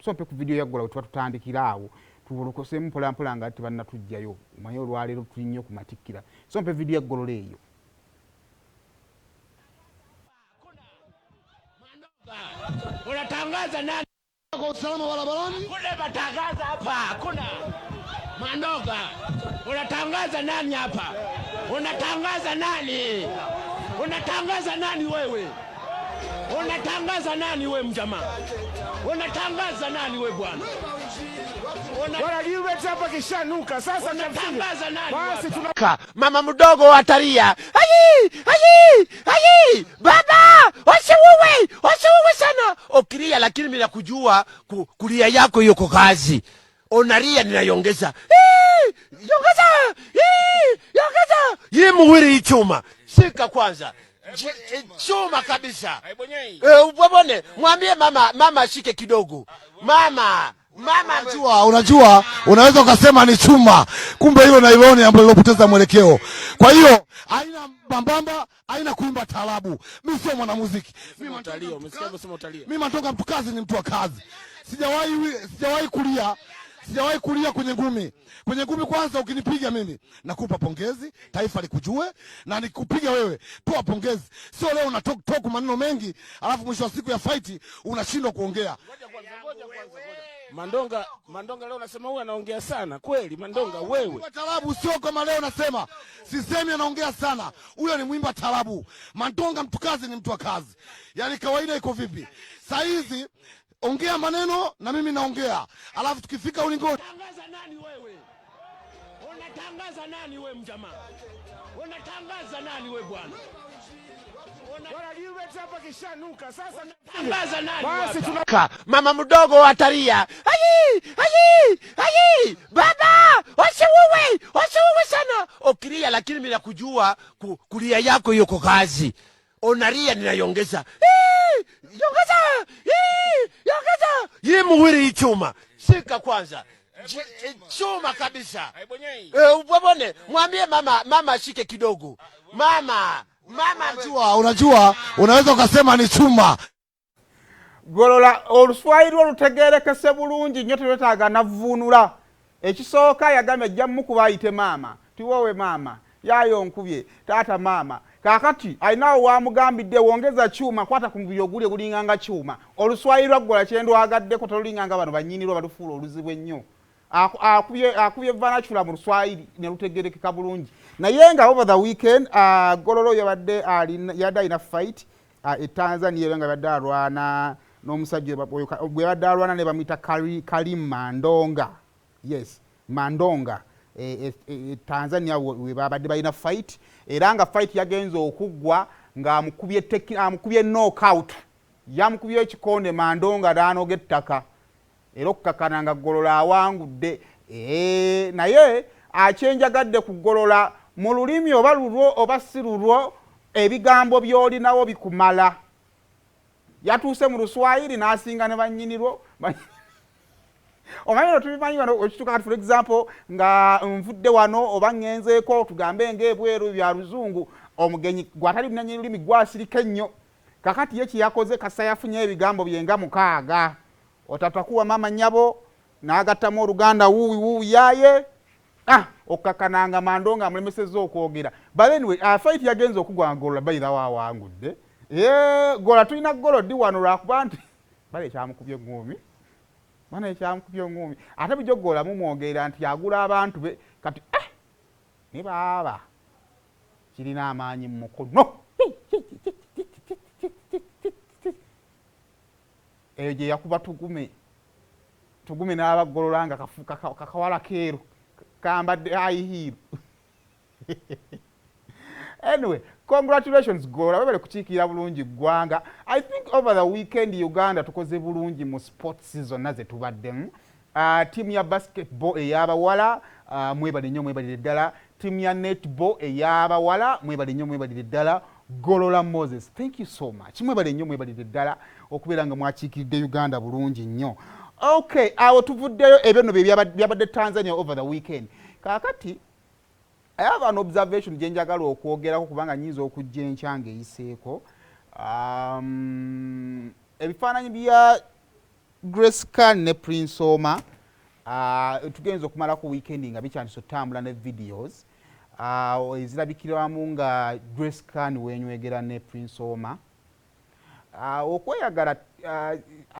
so mpe ku video ya Golola tuba tutandikira awo tubolokosemu mpola mpola nga tebannatujjayo omanye olwaleero tuli nnyo ku matikkira so mpe video ya Golola eyo. Unatangaza nani kwa usalama barabarani? Kuna matangaza hapa, kuna Mandoga. Unatangaza nani hapa? Unatangaza nani? Unatangaza nani wewe? Unatangaza nani wewe mjamaa? Unatangaza nani wewe bwana? Wala liwe hapa kishanuka sasa unatangaza nani? Basi tunaka mama mdogo atalia. Ayi baba, wasiuwe sana. Okilia lakini mimi nakujua kulia yako hiyo kwa kazi. Onalia ninayongeza. Yongeza. Yeye muwiri ichuma. Shika kwanza. Chuma kabisa. Ubone, mwambie mama ashike kidogo. Mama, unajua unaweza ukasema ni chuma, kumbe hilo nailoni ambalo lilopoteza mwelekeo. Kwa hiyo haina mbambamba, haina kuimba taarabu. Mimi sio mwanamuziki. Mimi mtalio, umesikia kusema utalia. Mimi natoka mtu kazi, ni mtu wa kazi. Sijawahi kulia kwenye ngumi. Kwenye ngumi kwanza ukinipiga mimi nakupa pongezi, taifa likujue, na nikupiga wewe toa pongezi. Sio leo unatoka maneno mengi alafu mwisho wa siku ya fight unashindwa kuongea. Ngoja. Mandonga leo nasema huyu anaongea sana. Kweli Mandonga wewe. Kwa taarabu sio kama leo nasema. Sisemi anaongea sana. Huyo ni mwimba taarabu. Mandonga mtu kazi, ni mtu wa kazi. Yaani kawaida iko vipi? Saa hizi ongea maneno na mimi naongea. Alafu tukifika ulingoni. Unatangaza nani wewe? Unatangaza nani wewe mjamaa? Unatangaza nani wewe bwana? Wala liwe hapa kishanuka sasa unatangaza nani? Basi tunaka mama mdogo atalia. Ayi baba, wasiuwe sana. Okilia lakini mimi nakujua kulia yako hiyo kwa kazi. Onalia ninayongeza. Yongeza. Yeye muwiri ichuma. Shika kwanza. Chuma kabisa. Ubone, mwambie mama ashike kidogo. Mama, unajua unaweza ukasema ni chuma. Golola oluswayiri olutegerekese bulungi nnyo twetaaga navvuunula. Ekisooka yagambye ajja mukuba ayite maama. Tiwowe maama. Yaayo nkubye. Taata maama. Kakati alinawo wamugambidde wongeza chuma kwata ku mubiri oguli ogulinganga chuma. Oluswayiri lwa Golola kyendwagaddeko tolulinganga bano bannyinirwa balufuula oluzibu ennyo. Akubye vanachula mu Luswayiri ne lutegerekeka bulungi. Naye nga over the weekend Golola yabadde yadda ina fight Tanzania nga yabadde alwana n'omusajja bwe yabadde alwana ne bamuyita Karim Mandonga. Yes, Mandonga. Tanzania we babadde balina fight era nga fight yagenze okuggwa nga amukubye knockout. Yamukubye ekikonde Mandonga n'anoga ettaka. Era okukakana nga Golola awangudde. Naye akyenjagadde ku Golola mu lulimi oba lulwo oba si lulwo ebigambo by'olinawo bikumala. Yatuuse mu Luswayiri n'asinga ne bannyinirwo. Omanyi tubimanyi wano okituuka kati for example nga nvudde wano oba ngenzeeko tugambe ng'ebweru bya Luzungu omugenyi gwatali lunanyi lulimi gwasirika ennyo. Kakati ye kiyakoze kasa yafunye ebigambo byenga 6. Otatakuwa mama nyabo n'agattamu Oluganda wuuwi yaye. Okakananga Mandonga amulemesezza okwogera. But anyway, fight yagenze okugwa Golola bayira wawangudde. Golola tulina Golola ddi wano lwakuba nti bale kyamukubye ngumi. Mana ekyamukubye ngumi. Ate bujjo Golola mumwogera nti agula abantu be kati ne baba kirina amaanyi mu mukono. Eyo gye yakuba tugume n'aba Golola nga kakawala keeru kambadde ayihiiru. Anyway, congratulations Golola, webale kukiikira bulungi ggwanga. I think over the weekend Uganda tukoze bulungi mu sports zonna ze tubaddemu. Team ya basketball ey'abawala mwebale nnyo mwebalire ddala. Team ya netball ey'abawala mwebale nnyo mwebalire ddala. Golola Moses, thank you so much. Mwebale nnyo mwebalire ddala okubeera nga mwakiikiridde Uganda bulungi nnyo. Okay, awo tuvuddeyo ebyo nno byabadde Tanzania over the weekend. Kakati I have an observation gye njagala okwogerako kubanga nnyinza okujja enkya ng'eyiseeko. Ebifaananyi bya Grace Khan ne Prince Oma tugenza okumala ku weekend nga bikyandise otambula ne videos ezirabikiramu nga Grace Khan wenywegera ne Prince Oma okweyagala